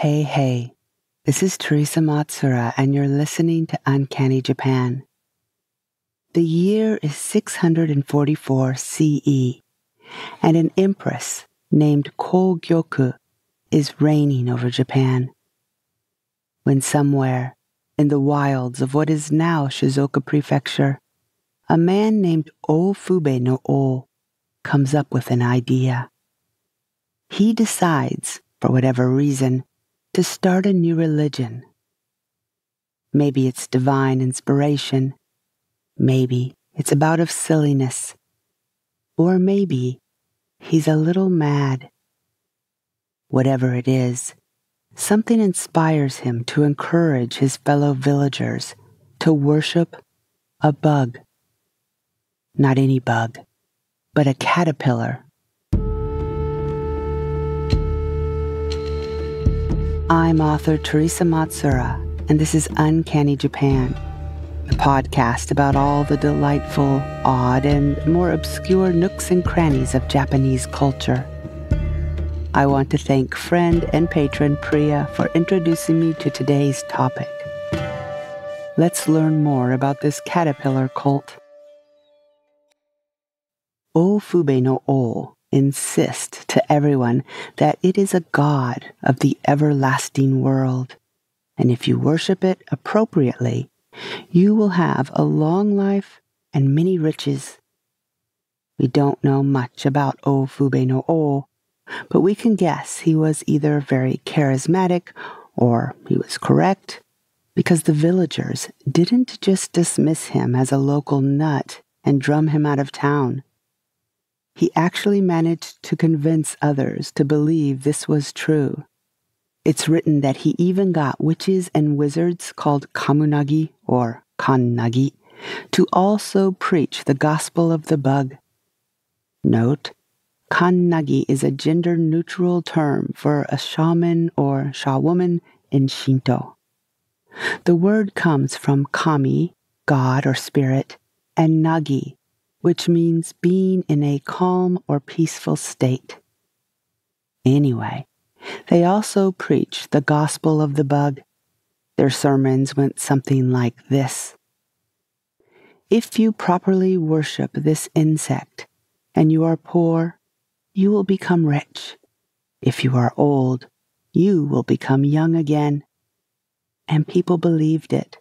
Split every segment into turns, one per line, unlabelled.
Hey, this is Teresa Matsura, and you're listening to Uncanny Japan. The year is 644 CE, and an empress named Kōgyoku is reigning over Japan. When somewhere, in the wilds of what is now Shizuoka Prefecture, a man named Ōfube-no-Ō comes up with an idea. He decides, for whatever reason, to start a new religion. Maybe it's divine inspiration, maybe it's a bout of silliness, or maybe he's a little mad. Whatever it is, something inspires him to encourage his fellow villagers to worship a bug. Not any bug, but a caterpillar. I'm author Teresa Matsura, and this is Uncanny Japan, a podcast about all the delightful, odd, and more obscure nooks and crannies of Japanese culture. I want to thank friend and patron Priya for introducing me to today's topic. Let's learn more about this caterpillar cult. Ōfube-no-Ō insist to everyone that it is a god of the everlasting world, and if you worship it appropriately, you will have a long life and many riches. We don't know much about Ōfube-no-Ō, but we can guess he was either very charismatic or he was correct, because the villagers didn't just dismiss him as a local nut and drum him out of town. He actually managed to convince others to believe this was true. It's written that he even got witches and wizards called kannagi or kannagi to also preach the gospel of the bug. Note, kannagi is a gender-neutral term for a shaman or shawoman in Shinto. The word comes from kami, god or spirit, and nagi, which means being in a calm or peaceful state. Anyway, they also preached the gospel of the bug. Their sermons went something like this. If you properly worship this insect, and you are poor, you will become rich. If you are old, you will become young again. And people believed it.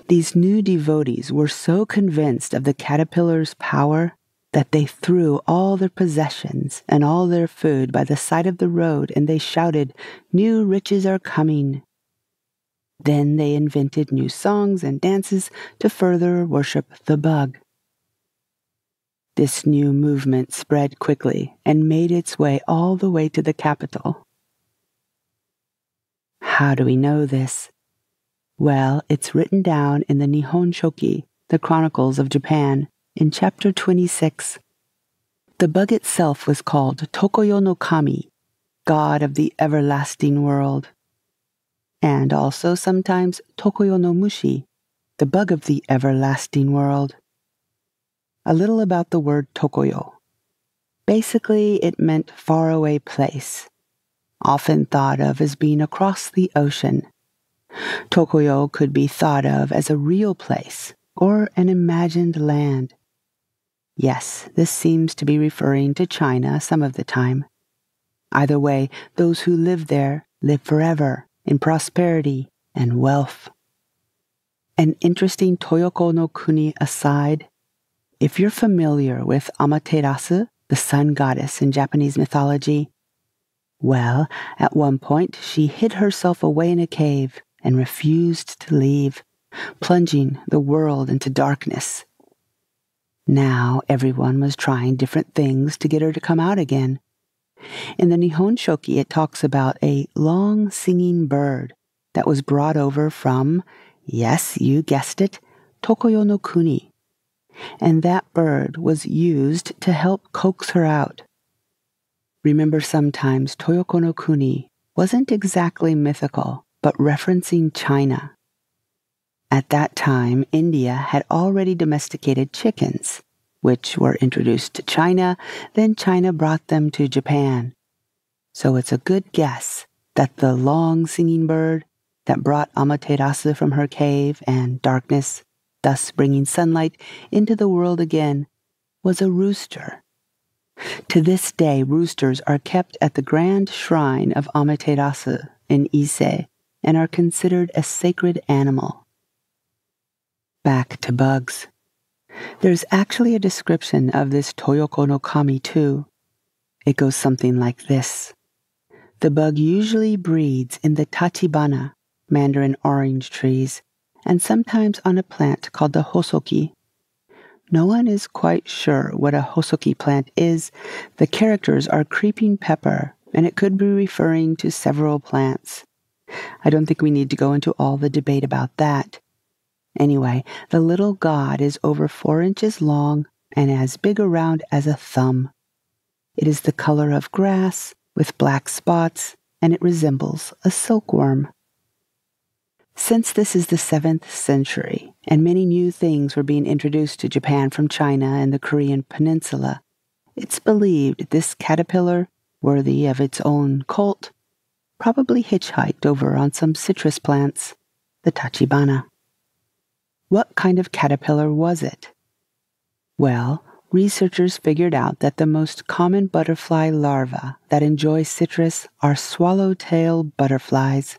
These new devotees were so convinced of the caterpillar's power that they threw all their possessions and all their food by the side of the road, and they shouted, "New riches are coming." Then they invented new songs and dances to further worship the bug. This new movement spread quickly and made its way all the way to the capital. How do we know this? Well, it's written down in the Nihon Shoki, the Chronicles of Japan, in chapter 26. The bug itself was called Tokoyo no Kami, god of the everlasting world, and also sometimes Tokoyo no Mushi, the bug of the everlasting world. A little about the word Tokoyo. Basically, it meant faraway place, often thought of as being across the ocean. Tokoyo could be thought of as a real place or an imagined land. Yes, this seems to be referring to China some of the time. Either way, those who live there live forever in prosperity and wealth. An interesting Toyoko no Kuni aside, if you're familiar with Amaterasu, the sun goddess in Japanese mythology, well, at one point she hid herself away in a cave and refused to leave, plunging the world into darkness. Now everyone was trying different things to get her to come out again. In the Nihon Shoki, it talks about a long singing bird that was brought over from, yes, you guessed it, Tokoyo no Kuni. And that bird was used to help coax her out. Remember, sometimes Toyoko no Kuni wasn't exactly mythical, but referencing China. At that time, India had already domesticated chickens, which were introduced to China, then China brought them to Japan. So it's a good guess that the long singing bird that brought Amaterasu from her cave and darkness, thus bringing sunlight into the world again, was a rooster. To this day, roosters are kept at the grand shrine of Amaterasu in Ise and are considered a sacred animal. Back to bugs. There's actually a description of this Toyoko no Kami too. It goes something like this. The bug usually breeds in the tachibana, mandarin orange trees, and sometimes on a plant called the hosoki. No one is quite sure what a hosoki plant is. The characters are creeping pepper, and it could be referring to several plants. I don't think we need to go into all the debate about that. Anyway, the little god is over 4 inches long and as big around as a thumb. It is the color of grass with black spots, and it resembles a silkworm. Since this is the 7th century, and many new things were being introduced to Japan from China and the Korean peninsula, it's believed this caterpillar, worthy of its own cult, probably hitchhiked over on some citrus plants, the tachibana. What kind of caterpillar was it? Well, researchers figured out that the most common butterfly larvae that enjoy citrus are swallowtail butterflies.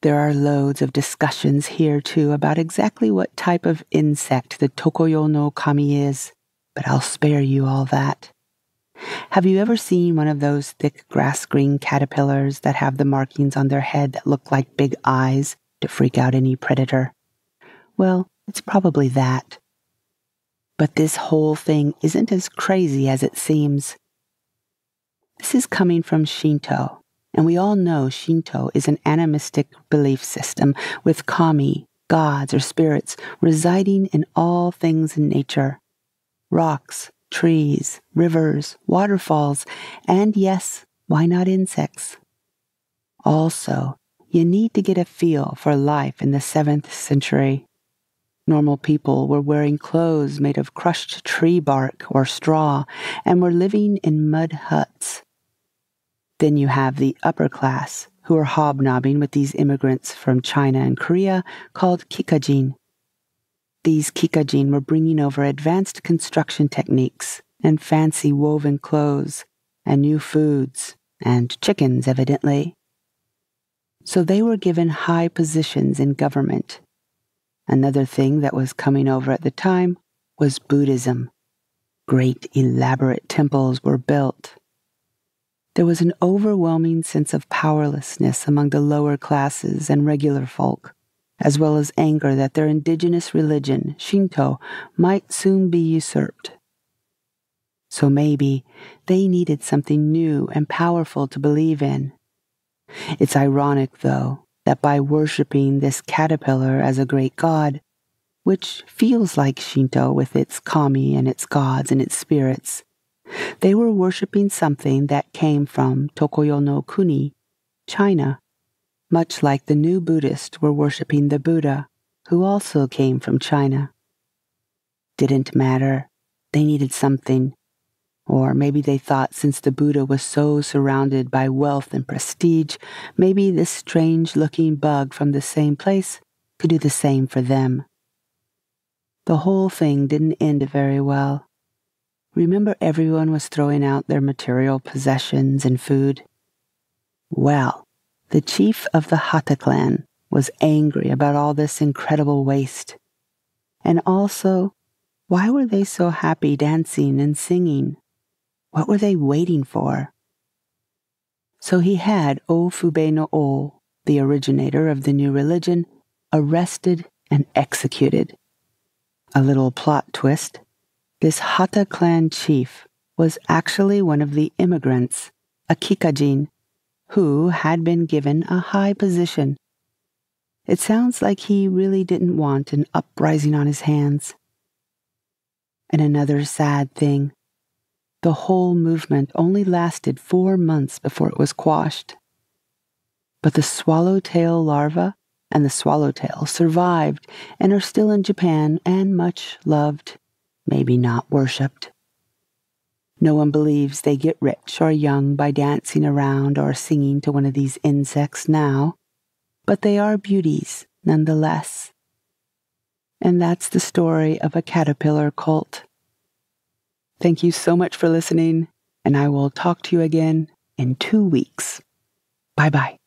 There are loads of discussions here, too, about exactly what type of insect the Tokoyo no Kami is, but I'll spare you all that. Have you ever seen one of those thick grass-green caterpillars that have the markings on their head that look like big eyes to freak out any predator? Well, it's probably that. But this whole thing isn't as crazy as it seems. This is coming from Shinto, and we all know Shinto is an animistic belief system with kami, gods or spirits, residing in all things in nature. Rocks, trees, rivers, waterfalls, and yes, why not insects? Also, you need to get a feel for life in the 7th century. Normal people were wearing clothes made of crushed tree bark or straw and were living in mud huts. Then you have the upper class, who are hobnobbing with these immigrants from China and Korea called kikajin. These kikajin were bringing over advanced construction techniques and fancy woven clothes and new foods and chickens, evidently. So they were given high positions in government. Another thing that was coming over at the time was Buddhism. Great elaborate temples were built. There was an overwhelming sense of powerlessness among the lower classes and regular folk, as well as anger that their indigenous religion, Shinto, might soon be usurped. So maybe they needed something new and powerful to believe in. It's ironic, though, that by worshipping this caterpillar as a great god, which feels like Shinto with its kami and its gods and its spirits, they were worshipping something that came from Tokoyo no Kuni, China, much like the new Buddhists were worshipping the Buddha, who also came from China. Didn't matter. They needed something. Or maybe they thought since the Buddha was so surrounded by wealth and prestige, maybe this strange-looking bug from the same place could do the same for them. The whole thing didn't end very well. Remember everyone was throwing out their material possessions and food? Well, the chief of the Hata clan was angry about all this incredible waste. And also, why were they so happy dancing and singing? What were they waiting for? So he had Ōfube-no-Ō, the originator of the new religion, arrested and executed. A little plot twist. This Hata clan chief was actually one of the immigrants, a kikajin, who had been given a high position. It sounds like he really didn't want an uprising on his hands. And another sad thing. The whole movement only lasted 4 months before it was quashed. But the swallowtail larva and the swallowtail survived and are still in Japan and much loved, maybe not worshipped. No one believes they get rich or young by dancing around or singing to one of these insects now, but they are beauties nonetheless. And that's the story of a caterpillar cult. Thank you so much for listening, and I will talk to you again in 2 weeks. Bye-bye.